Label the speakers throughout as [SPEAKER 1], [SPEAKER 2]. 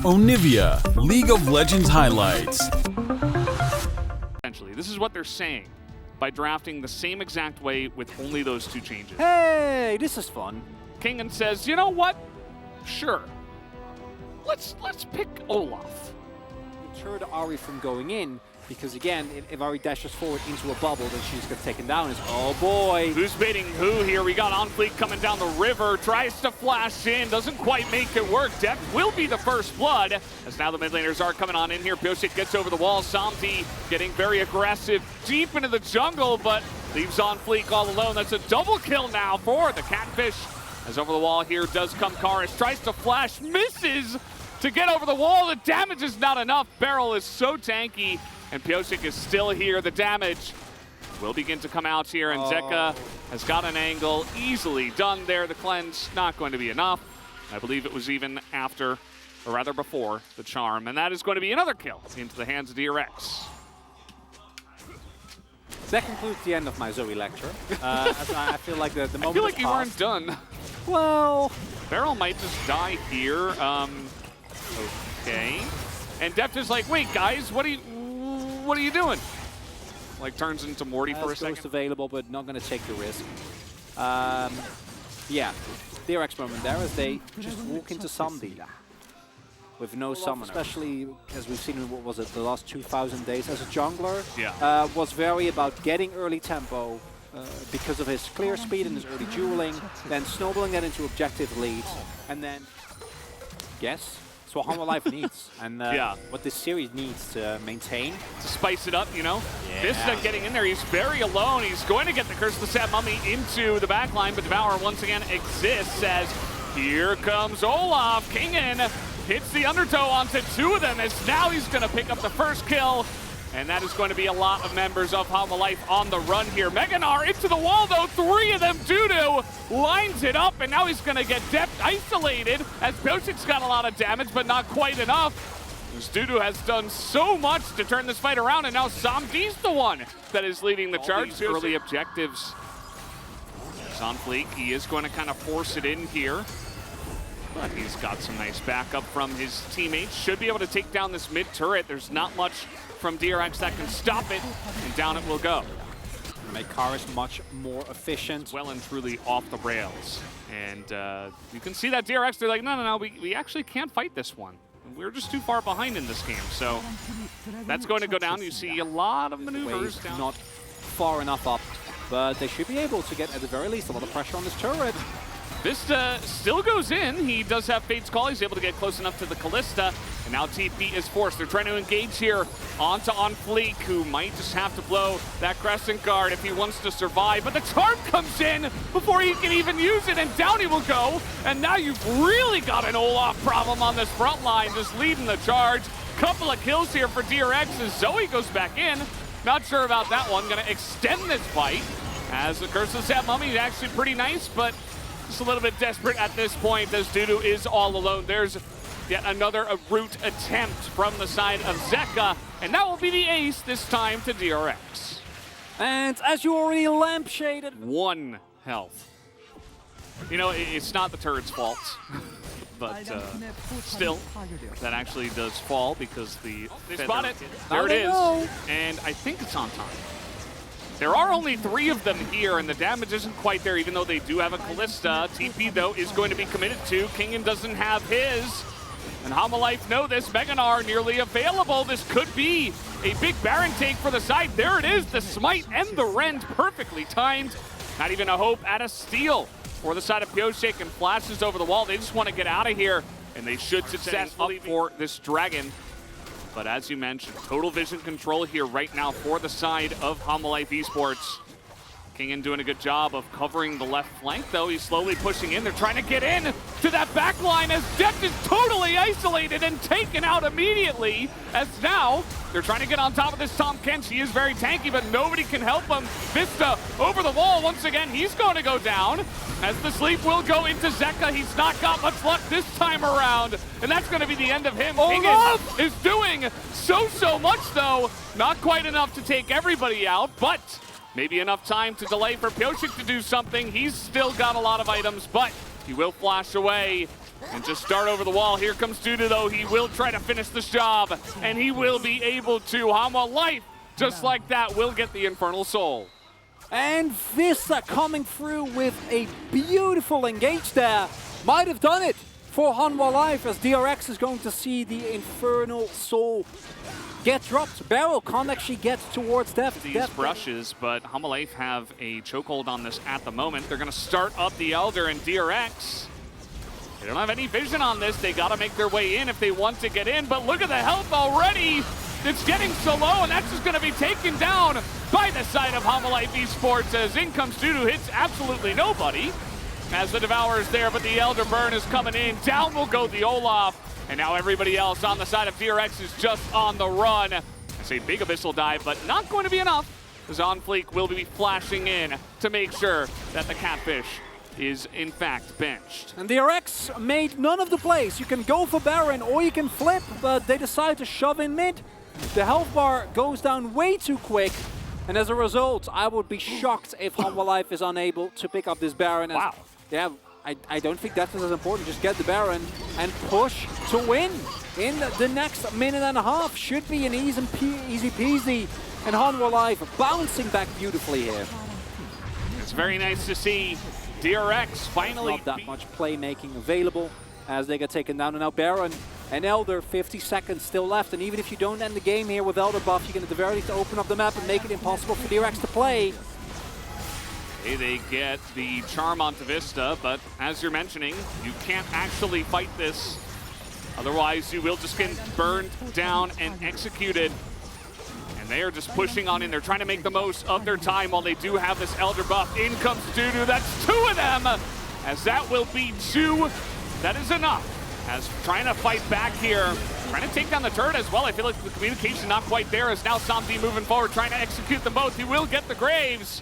[SPEAKER 1] Onivia, League of Legends highlights.
[SPEAKER 2] Essentially, this is what they're saying by drafting the same exact way with only those two changes.
[SPEAKER 3] Hey, this is fun.
[SPEAKER 2] Kingen says, you know what? Sure. Let's pick Olaf.
[SPEAKER 3] Deterred Ahri from going in, because again, if Ahri dashes forward into a bubble, then she's gets taken down. It's, oh boy.
[SPEAKER 2] Who's baiting who here? We got Onfleek coming down the river, tries to flash in, doesn't quite make it work. Depth will be the first blood, as now the mid laners are coming on in here. Pyosik gets over the wall. Samti getting very aggressive deep into the jungle, but leaves Onfleek all alone. That's a double kill now for the Catfish. As over the wall here does come Karis, tries to flash, misses to get over the wall. The damage is not enough. Beryl is so tanky, and Pyosik is still here. The damage will begin to come out here, and Zeka has got an angle easily done there. The cleanse not going to be enough. I believe it was even after, or rather before, the charm, and that is going to be another kill into the hands of DRX.
[SPEAKER 3] That concludes the end of my Zoe lecture. I feel like the moment
[SPEAKER 2] I feel like you
[SPEAKER 3] passed.
[SPEAKER 2] weren't done.
[SPEAKER 3] Well,
[SPEAKER 2] Beryl might just die here. Okay. And Deft is like, wait, guys, what are you doing? Like turns into Morty for a second.
[SPEAKER 3] Ghost available, but not going to take the risk. Yeah, DRX moment there as they just walk into Samdi with no summoner. Especially as we've seen in, what was it, the last 2,000 days as a jungler.
[SPEAKER 2] Yeah.
[SPEAKER 3] Was very about getting early tempo because of his clear speed and his early dueling, then snowballing that into objective leads, and then, yes, it's what Hanwha Life needs, and what this series needs to maintain.
[SPEAKER 2] To spice it up, you know?
[SPEAKER 3] Yeah.
[SPEAKER 2] Vista getting in there, he's very alone. He's going to get the Curse of the Sad Mummy into the backline, but Devour once again exists as here comes Olaf. Kingen hits the undertow onto two of them, as now he's going to pick up the first kill. And that is going to be a lot of members of Hanwha Life on the run here. Meganar into the wall though, three of them. Dudu lines it up, and now he's going to get Depth isolated as Pyosik's got a lot of damage, but not quite enough. As Dudu has done so much to turn this fight around, and now Samdi's the one that is leading the charge. Early objectives. Onfleek, he is going to kind of force it in here. But he's got some nice backup from his teammates. Should be able to take down this mid turret. There's not much from DRX that can stop it, and down it will go.
[SPEAKER 3] Make Karis much more efficient.
[SPEAKER 2] Well and truly off the rails. And you can see that DRX, they're like, no, we actually can't fight this one. We're just too far behind in this game. So that's going to go down. You see a lot of maneuvers down.
[SPEAKER 3] Not far enough up, but they should be able to get, at the very least, a lot of pressure on this turret.
[SPEAKER 2] Vista still goes in. He does have Fate's Call. He's able to get close enough to the Callista. And now TP is forced. They're trying to engage here onto Onfleek, who might just have to blow that Crescent Guard if he wants to survive. But the charm comes in before he can even use it, and down he will go. And now you've really got an Olaf problem on this front line, just leading the charge. Couple of kills here for DRX as Zoe goes back in. Not sure about that one. Gonna extend this fight as the Curse of the Sad Mummy is actually pretty nice, but just a little bit desperate at this point as Dudu is all alone. There's yet another root attempt from the side of Zeka, and that will be the ace this time to DRX.
[SPEAKER 3] And as you already lampshaded,
[SPEAKER 2] 1 health. You know, it's not the turret's fault, but still, that actually does fall because they spot it. There it is, and I think it's on time. There are only 3 of them here, and the damage isn't quite there, even though they do have a Callista. TP, though, is going to be committed to. Kingen doesn't have his. And Hanwha Life know this. Meganar nearly available. This could be a big Baron take for the side. There it is, the Smite and the Rend, perfectly timed. Not even a hope at a steal for the side of Pyosik, and flashes over the wall. They just want to get out of here, and they should successfully for this Dragon. But as you mentioned, total vision control here right now for the side of Hanwha Life Esports. Kingen doing a good job of covering the left flank, though. He's slowly pushing in. They're trying to get in to that back line as Depth is totally isolated and taken out immediately. As now, they're trying to get on top of this Tom Kench. He is very tanky, but nobody can help him. Vista over the wall once again. He's going to go down as the sleep will go into Zeka. He's not got much luck this time around, and that's going to be the end of him. Kingen is doing so much, though. Not quite enough to take everybody out, but maybe enough time to delay for Pyosik to do something. He's still got a lot of items, but he will flash away. and just start over the wall. Here comes Dudu, though. He will try to finish this job, and he will be able to. Hanwha Life, just like that, will get the Infernal Soul.
[SPEAKER 3] And Vista coming through with a beautiful engage there. Might have done it for Hanwha Life, as DRX is going to see the Infernal Soul get dropped. Barrel can't actually get towards death.
[SPEAKER 2] These brushes, but Hanwha Life have a chokehold on this at the moment. They're going to start up the Elder and DRX. They don't have any vision on this. They got to make their way in if they want to get in, but look at the health already. It's getting so low, and that's just going to be taken down by the side of Hanwha Life Esports, as in comes Dudu, hits absolutely nobody as the Devourer's there, but the Elder Burn is coming in. Down will go the Olaf, and now everybody else on the side of DRX is just on the run. It's a big Abyssal dive, but not going to be enough. Zonfleek will be flashing in to make sure that the Catfish is in fact benched.
[SPEAKER 3] And DRX made none of the plays. You can go for Baron or you can flip, but they decide to shove in mid. The health bar goes down way too quick, and as a result, I would be shocked if Hanwha Life is unable to pick up this Baron.
[SPEAKER 2] Wow.
[SPEAKER 3] Yeah, I don't think that is as important. Just get the Baron and push to win. In the next minute and a half should be an easy peasy, and Hanwha Life bouncing back beautifully here.
[SPEAKER 2] It's very nice to see DRX finally.
[SPEAKER 3] Not that much playmaking available as they get taken down, and now Baron and Elder, 50 seconds still left, and even if you don't end the game here with Elder buff, you can at the very least open up the map and make it impossible for DRX to play.
[SPEAKER 2] Hey, they get the charm onto Vista, but as you're mentioning, you can't actually fight this. Otherwise, you will just get burned down and executed. And they are just pushing on in. They're trying to make the most of their time while they do have this Elder buff. In comes Dudu. That's 2 of them, as that will be 2. That is enough. As trying to fight back here, trying to take down the turret as well. I feel like the communication not quite there, as now Samdi moving forward, trying to execute them both. He will get the Graves,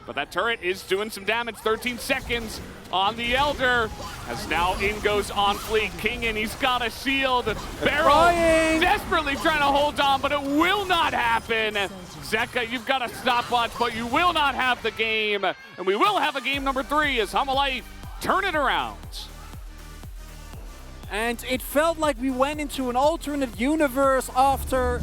[SPEAKER 2] but that turret is doing some damage. 13 seconds on the Elder, as now in goes On Fleek. Kingin, he's got a shield. Barrel desperately trying to hold on, but it will not happen. Zeka, you've got a stopwatch, but you will not have the game. And we will have a game number 3 as Hanwha Life turn it around.
[SPEAKER 3] And it felt like we went into an alternate universe after